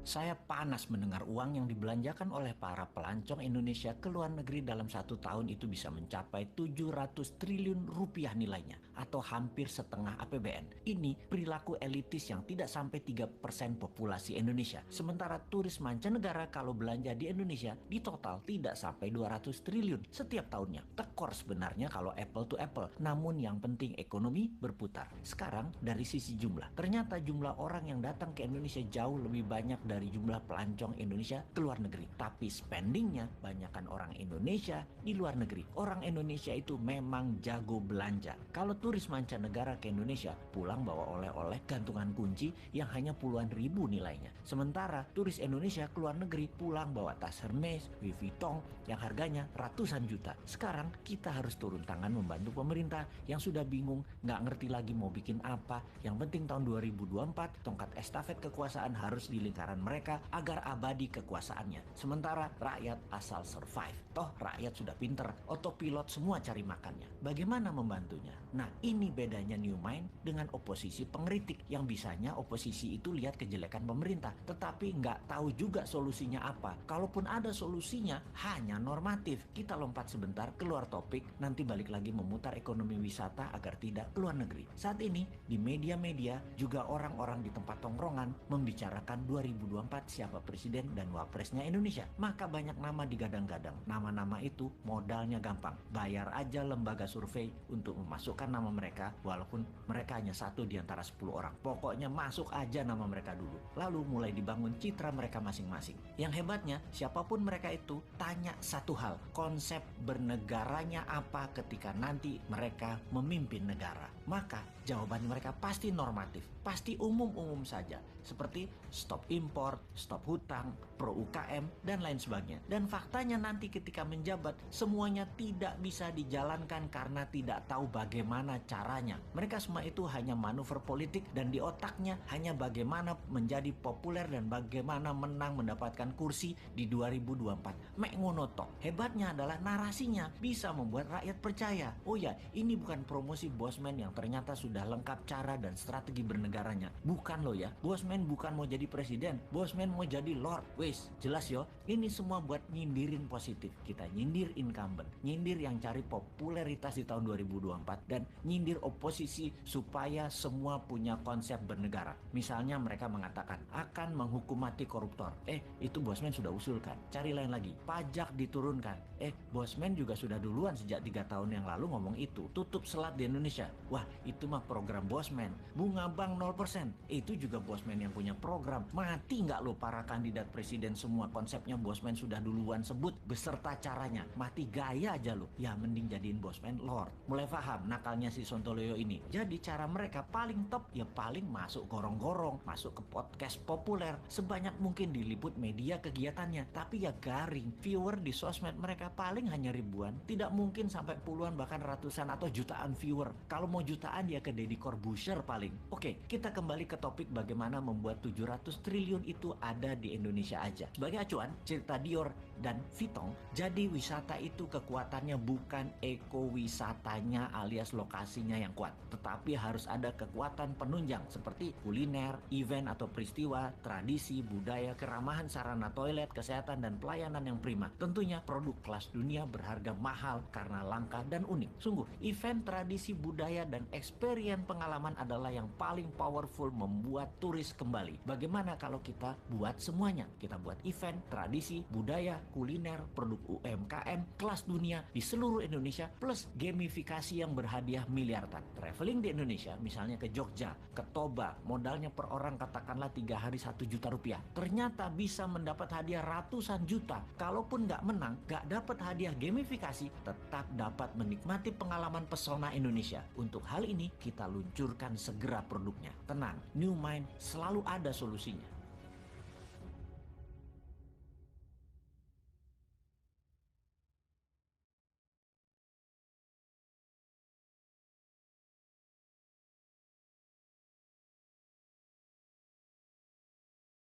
Saya panas mendengar uang yang dibelanjakan oleh para pelancong Indonesia ke luar negeri dalam 1 tahun itu bisa mencapai 700 triliun rupiah nilainya, atau hampir setengah APBN. Ini perilaku elitis yang tidak sampai 3% populasi Indonesia. Sementara turis mancanegara kalau belanja di Indonesia di total tidak sampai 200 triliun setiap tahunnya. Tekor sebenarnya kalau apple to apple, namun yang penting ekonomi berputar. Sekarang dari sisi jumlah, ternyata jumlah orang yang datang ke Indonesia jauh lebih banyak dari jumlah pelancong Indonesia ke luar negeri. Tapi spendingnya banyakkan orang Indonesia di luar negeri. Orang Indonesia itu memang jago belanja. Kalau turis mancanegara ke Indonesia pulang bawa oleh-oleh gantungan kunci yang hanya puluhan ribu nilainya. Sementara turis Indonesia ke luar negeri pulang bawa tas Hermes, Louis Vuitton yang harganya ratusan juta. Sekarang kita harus turun tangan membantu pemerintah yang sudah bingung, nggak ngerti lagi mau bikin apa. Yang penting tahun 2024 tongkat estafet kekuasaan harus di lingkaran mereka agar abadi kekuasaannya. Sementara rakyat asal survive. Toh rakyat sudah pinter, otopilot semua cari makannya. Bagaimana membantunya? Nah, ini bedanya New Mind dengan oposisi pengkritik yang bisanya oposisi itu lihat kejelekan pemerintah, tetapi nggak tahu juga solusinya apa. Kalaupun ada solusinya, hanya normatif. Kita lompat sebentar keluar topik, nanti balik lagi memutar ekonomi wisata agar tidak keluar negeri. Saat ini di media-media juga orang-orang di tempat tongkrongan membicarakan 2024 siapa presiden dan wapresnya Indonesia. Maka banyak nama digadang-gadang. Nama-nama itu modalnya gampang. Bayar aja lembaga survei untuk memasukkan nama mereka, walaupun mereka hanya satu di antara 10 orang. Pokoknya masuk aja nama mereka dulu. Lalu mulai dibangun citra mereka masing-masing. Yang hebatnya, siapapun mereka itu, tanya satu hal. Konsep bernegaranya apa ketika nanti mereka memimpin negara? Maka jawaban mereka pasti normatif, pasti umum-umum saja, seperti stop impor, stop hutang, pro UKM, dan lain sebagainya. Dan faktanya nanti ketika menjabat, semuanya tidak bisa dijalankan karena tidak tahu bagaimana caranya. Mereka semua itu hanya manuver politik dan di otaknya hanya bagaimana menjadi populer dan bagaimana menang mendapatkan kursi di 2024. Mek ngono tok. Hebatnya adalah narasinya bisa membuat rakyat percaya. Oh ya, ini bukan promosi Bosman yang ternyata sudah lengkap cara dan strategi bernegaranya. Bukan loh ya, Bosman bukan mau jadi presiden, Bosman mau jadi lord. Wes, jelas yo, ini semua buat nyindirin positif. Kita nyindir incumbent, nyindir yang cari popularitas di tahun 2024, dan nyindir oposisi supaya semua punya konsep bernegara. Misalnya mereka mengatakan akan menghukum mati koruptor. Itu Bosman sudah usulkan. Cari lain lagi, pajak diturunkan. Bosman juga sudah duluan sejak 3 tahun yang lalu ngomong itu. Tutup selat di Indonesia. Wah, itu mah program Bosman. Bunga bank 0%. Itu juga Bosman yang punya program. Mati nggak lo para kandidat presiden semua? Konsepnya Bosman sudah duluan sebut beserta caranya. Mati gaya aja lo. Ya mending jadiin Bosman lord. Mulai paham nakalnya si Sontoloyo ini. Jadi cara mereka paling top ya paling masuk gorong-gorong, masuk ke podcast populer, sebanyak mungkin diliput media kegiatannya. Tapi ya garing. Viewer di sosmed mereka paling hanya ribuan. Tidak mungkin sampai puluhan bahkan ratusan atau jutaan viewer. Kalau mau jutaan ya ke Deddy Corbuzier paling. Oke, kita kembali ke topik bagaimana membuat 700 triliun itu ada di Indonesia aja. Sebagai acuan, cerita Dior dan Vuitton, jadi wisata itu kekuatannya bukan ekowisatanya alias lokasinya yang kuat, tetapi harus ada kekuatan penunjang seperti kuliner, event atau peristiwa, tradisi, budaya, keramahan sarana toilet, kesehatan, dan pelayanan yang prima. Tentunya produk kelas dunia berharga mahal karena langka dan unik. Sungguh, event, tradisi, budaya, dan experience pengalaman adalah yang paling powerful membuat turis kembali. Bagaimana kalau kita buat semuanya? Kita buat event, tradisi, budaya, kuliner, produk UMKM, kelas dunia di seluruh Indonesia, plus gamifikasi yang berhadiah miliaran. Traveling di Indonesia, misalnya ke Jogja, ke Toba, modalnya per orang katakanlah 3 hari 1 juta rupiah. Ternyata bisa mendapat hadiah ratusan juta. Kalaupun nggak menang, nggak dapat hadiah gamifikasi, tetap dapat menikmati pengalaman pesona Indonesia. Untuk hal ini, kita luncurkan segera produknya. Tenang, New Mind selalu ada solusinya.